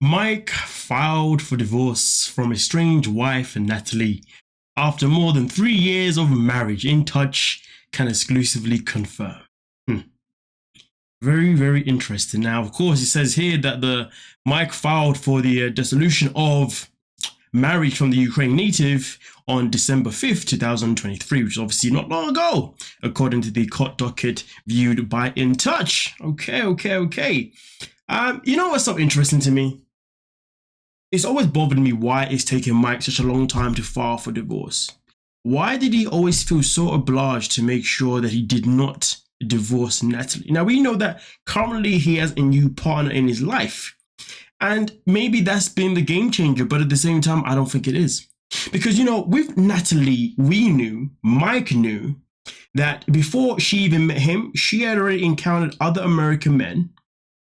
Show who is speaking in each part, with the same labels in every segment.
Speaker 1: Mike filed for divorce from his estranged wife, Natalie, after more than 3 years of marriage. In Touch can exclusively confirm. Very, very interesting. Now, of course, it says here that the Mike filed for the dissolution of marriage from the Ukraine native on December 5th, 2023, which is obviously not long ago, according to the court docket viewed by In Touch. Okay. You know what's so interesting to me? It's always bothered me why it's taking Mike such a long time to file for divorce. Why did he always feel so obliged to make sure that he did not divorce Natalie? Now, we know that currently he has a new partner in his life. And maybe that's been the game changer, but at the same time, I don't think it is. Because, with Natalie, Mike knew that before she even met him, she had already encountered other American men.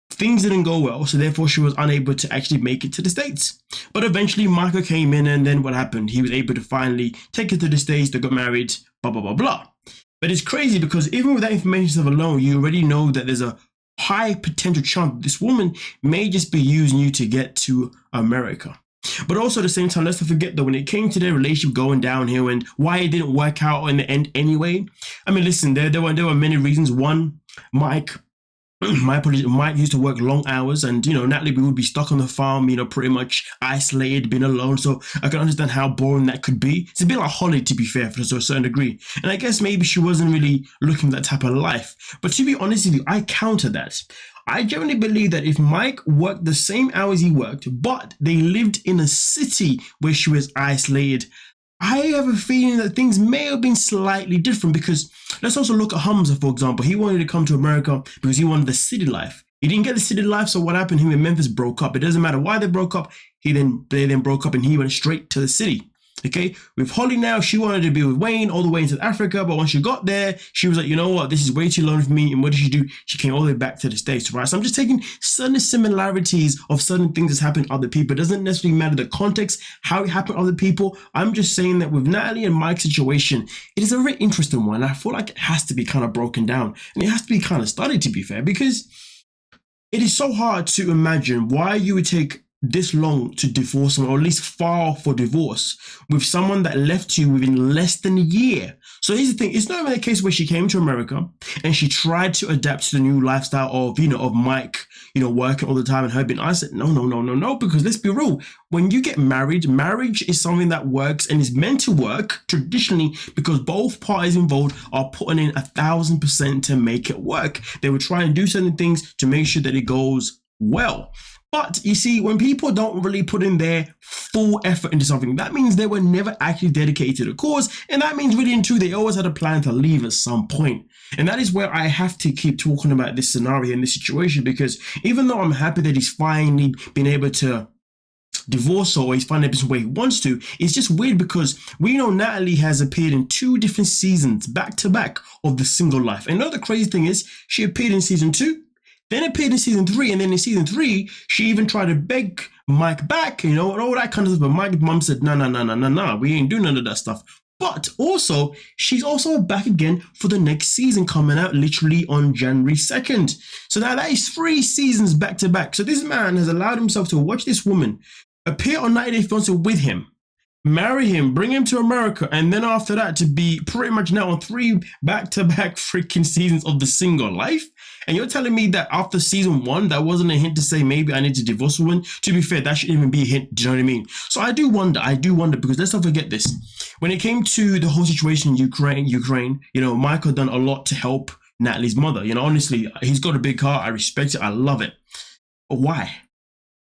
Speaker 1: Things didn't go well, so therefore she was unable to actually make it to the States. But eventually Michael came in, and then what happened? He was able to finally take her to the States, they got married, blah, blah, blah, blah. But it's crazy because even with that information stuff alone, you already know that there's a high potential chance this woman may just be using you to get to America. But also at the same time, let's not forget that when it came to their relationship going downhill and why it didn't work out in the end anyway, I mean, listen, there were many reasons. One, Mike used to work long hours, and Natalie would be stuck on the farm, pretty much isolated, being alone. So I can understand how boring that could be. It's a bit like Holly, to be fair, to a certain degree. And I guess maybe she wasn't really looking for that type of life. But to be honest with you, I counter that. I generally believe that if Mike worked the same hours he worked, but they lived in a city where she was isolated, I have a feeling that things may have been slightly different, because let's also look at Hamza, for example. He wanted to come to America because he wanted the city life. He didn't get the city life, so what happened? Him and Memphis broke up. It doesn't matter why they broke up. They then broke up and he went straight to the city. Okay, with Holly now, she wanted to be with Wayne all the way in South Africa, but once she got there, she was like, you know what, this is way too long for me. And what did she do? She came all the way back to the States, right? So I'm just taking certain similarities of certain things that's happened to other people. It doesn't necessarily matter the context, how it happened to other people. I'm just saying that with Natalie and Mike's situation, it is a very interesting one. I feel like it has to be kind of broken down, and it has to be kind of studied, to be fair, because it is so hard to imagine why you would take this long to divorce someone, or at least file for divorce with someone that left you within less than a year. So here's the thing, it's not even a case where she came to America and she tried to adapt to the new lifestyle of Mike, working all the time and her being isolated. No, because let's be real, when you get married, marriage is something that works and is meant to work traditionally because both parties involved are putting in 1,000% to make it work. They will try and do certain things to make sure that it goes well. But you see, when people don't really put in their full effort into something, that means they were never actually dedicated to the cause. And that means really and truly, they always had a plan to leave at some point. And that is where I have to keep talking about this scenario and this situation, because even though I'm happy that he's finally been able to divorce her, or he's finding a business where he wants to, it's just weird because we know Natalie has appeared in 2 different seasons back to back of The Single Life. And the crazy thing is, she appeared in season 2, then appeared in season 3, and then in season 3, she even tried to beg Mike back, and all that kind of stuff. But Mike's mom said, no, we ain't doing none of that stuff. But also, she's also back again for the next season coming out literally on January 2nd. So now that is 3 seasons back to back. So this man has allowed himself to watch this woman appear on 90 Day Fiancé with him, marry him, bring him to America, and then after that to be pretty much now on 3 back-to-back freaking seasons of The Single Life. And you're telling me that after season 1, that wasn't a hint to say maybe I need to divorce a woman? To be fair, that shouldn't even be a hint. Do you know what I mean? So I do wonder, because let's not forget this. When it came to the whole situation in Ukraine, Michael done a lot to help Natalie's mother. Honestly, he's got a big heart. I respect it. I love it. But why?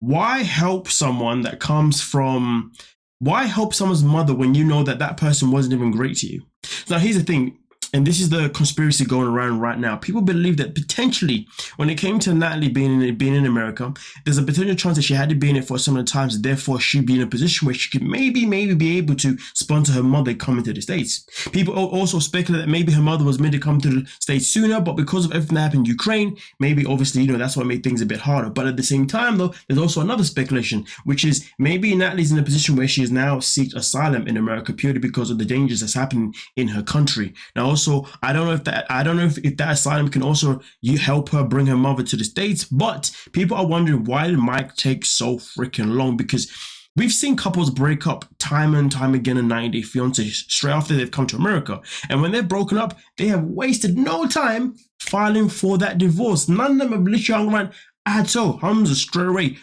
Speaker 1: Why help someone that comes from... Why help someone's mother when you know that person wasn't even great to you? Now, here's the thing. And this is the conspiracy going around right now. People believe that potentially, when it came to Natalie being in America, there's a potential chance that she had to be in it for some of the times. Therefore, she'd be in a position where she could maybe be able to sponsor her mother coming to the States. People also speculate that maybe her mother was meant to come to the States sooner, but because of everything that happened in Ukraine, maybe obviously, that's what made things a bit harder. But at the same time, though, there's also another speculation, which is maybe Natalie's in a position where she has now sought asylum in America purely because of the dangers that's happening in her country. Now, also, I don't know if that asylum can also help her bring her mother to the States. But people are wondering, why did Mike take so freaking long? Because we've seen couples break up time and time again in 90 Day Fiancé straight after they've come to America. And when they've broken up, they have wasted no time filing for that divorce. None of them have literally hung around at all. Hamza straight away.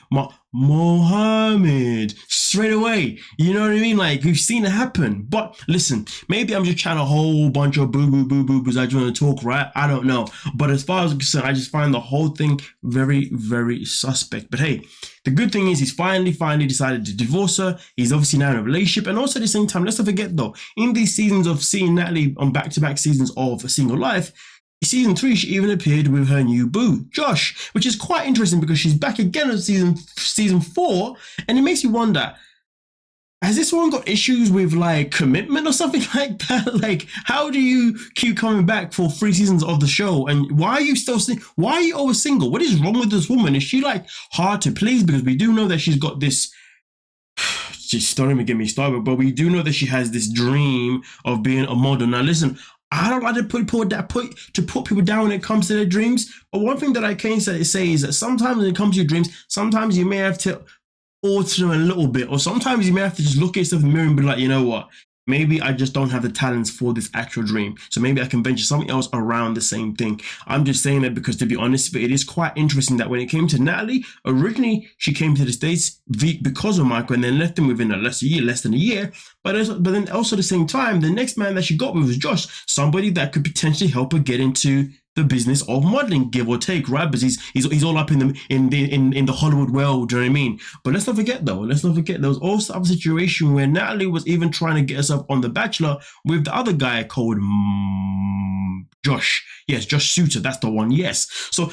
Speaker 1: Mohammed straight away. You know what I mean? Like, we've seen it happen. But listen, maybe I'm just trying a whole bunch of boo-boo I just want to talk, right? I don't know. But as far as I'm concerned, I just find the whole thing very, very suspect. But hey, the good thing is he's finally decided to divorce her. He's obviously now in a relationship. And also at the same time, let's not forget though, in these seasons of seeing Natalie on back-to-back seasons of A Single Life, season 3, she even appeared with her new boo, Josh, which is quite interesting because she's back again in season 4, and it makes you wonder, has this one got issues with like commitment or something like that? Like, how do you keep coming back for 3 seasons of the show? And why are you still why are you always single? What is wrong with this woman? Is she like hard to please? Because we do know that she's got this, just don't even get me started, but we do know that she has this dream of being a model. Now listen, I don't like to put people down when it comes to their dreams. But one thing that I can say is that sometimes when it comes to your dreams, sometimes you may have to alter them a little bit, or sometimes you may have to just look at yourself in the mirror and be like, you know what? Maybe I just don't have the talents for this actual dream. So maybe I can venture something else around the same thing. I'm just saying that because, to be honest, it is quite interesting that when it came to Natalie, originally she came to the States because of Michael and then left him within less than a year. But then also at the same time, the next man that she got with was Josh, somebody that could potentially help her get into the business of modeling, give or take, right? Because he's all up in the Hollywood world, do you know what I mean? But let's not forget there was also a situation where Natalie was even trying to get herself on The Bachelor with the other guy called Josh. Yes, Josh Suter, that's the one. Yes. So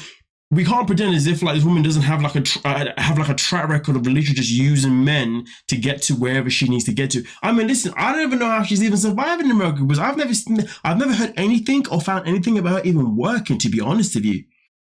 Speaker 1: we can't pretend as if like this woman doesn't have like a track record of literally just using men to get to wherever she needs to get to. I mean, listen, I don't even know how she's even surviving in America, because I've never heard anything or found anything about her even working, to be honest with you.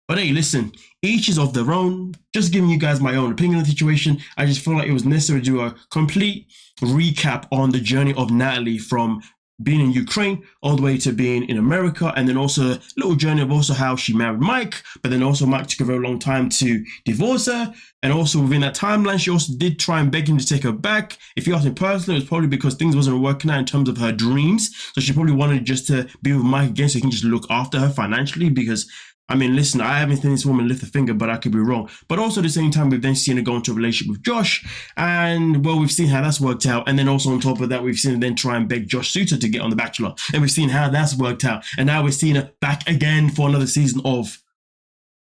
Speaker 1: But hey, listen, each is of their own. Just giving you guys my own opinion on the situation. I just feel like it was necessary to do a complete recap on the journey of Natalie from being in Ukraine all the way to being in America, and then also a little journey of also how she married Mike, but then also Mike took a very long time to divorce her, and also within that timeline she also did try and beg him to take her back. If you ask me personally, it was probably because things wasn't working out in terms of her dreams, so she probably wanted just to be with Mike again so he can just look after her financially. Because I mean, listen, I haven't seen this woman lift a finger, but I could be wrong. But also at the same time, we've then seen her go into a relationship with Josh, and well, we've seen how that's worked out. And then also on top of that, we've seen her then try and beg Josh Suter to get on The Bachelor, and we've seen how that's worked out. And now we're seeing her back again for another season of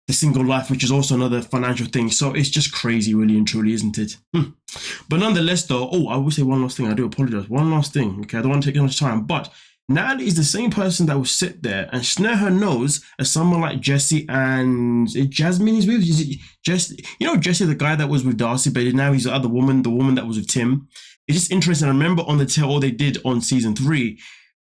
Speaker 1: The Single Life, which is also another financial thing. So it's just crazy, really and truly, isn't it? But nonetheless, though, I will say one last thing. I do apologize. One last thing. Okay, I don't want to take too much time, but Natalie is the same person that will sit there and snare her nose as someone like Jesse, and Jasmine is with. Is it Jesse? You know Jesse, the guy that was with Darcy, but now he's the other woman, the woman that was with Tim. It's just interesting. I remember on the tell all they did on season 3,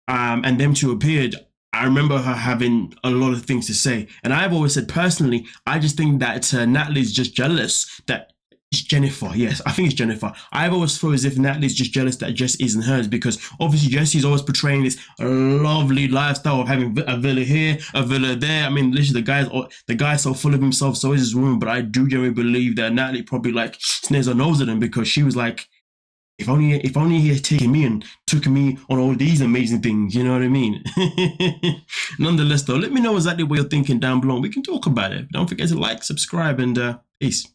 Speaker 1: and them two appeared. I remember her having a lot of things to say, and I've always said personally, I just think that Natalie's just jealous that. It's Jennifer, yes, I think it's Jennifer. I've always felt as if Natalie's just jealous that Jess isn't hers, because obviously Jesse's always portraying this lovely lifestyle of having a villa here, a villa there. I mean, literally the guy's so full of himself, so is his woman. But I do genuinely believe that Natalie probably like snares her nose at him, because she was like, if only he had taken me and took me on all these amazing things, you know what I mean? Nonetheless, though, let me know exactly what you're thinking down below. We can talk about it. Don't forget to like, subscribe, and peace.